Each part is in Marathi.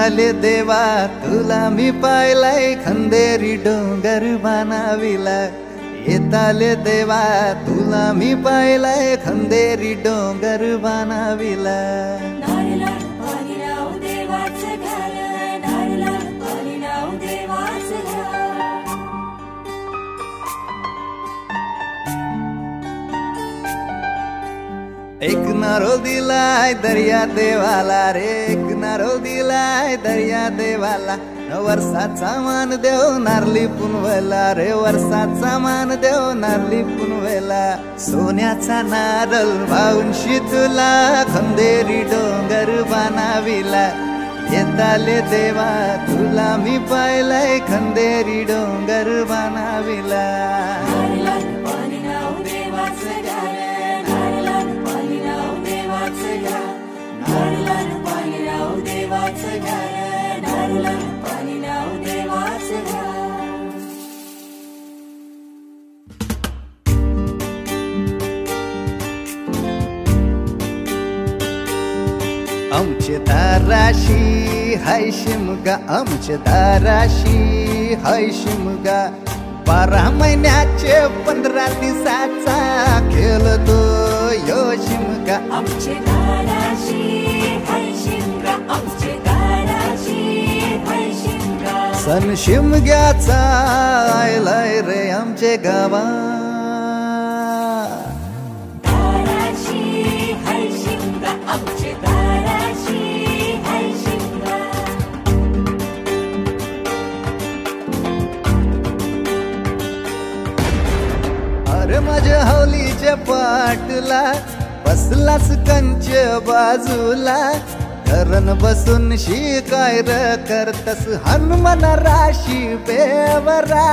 येताले देवा तुला मी पाहिलाय खंदेरी डोंगर बनाविला येताले देवा तुला मी पाहिलाय खंदेरी डोंगर बनाविला एक नारो दिलाय दर्या देवाला रे एक नारो दिलाय दर्या देवाला वर्षाचा मान देव नारली पुनवेला रे वर्षाचा मान देव नारली पुनवेला सोन्याचा नारळ वाहून तुला खंदेरी डोंगर बनाविला येताले देवा तुला मी पाहिलाय खंदेरी डोंगर बनाविला आमचे दाराशी हाय शिमगा आमचे दाराशी हाय शिमगा 12 महिन्याचे 15 दिवसाचा खेळतो यो शिमगा आमचे दाराशी हाय शिमगा आमचे दाराशी हाय शिमगा सण शिमग्याचा आयलाय रे आमचे गावा दाराशी हाय शिमगा आमचे दाराशी हाय शिमगा अरे माझ्या हौलीच्या पाटला बसलास कंच बाजूला धरण बसून शिकाय र करतस हनुमान राशी बेवरा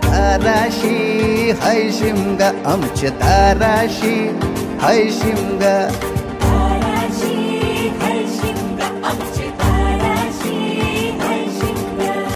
दाराशी हाय शिमगा आमच्या दाराशी हाय शिमगा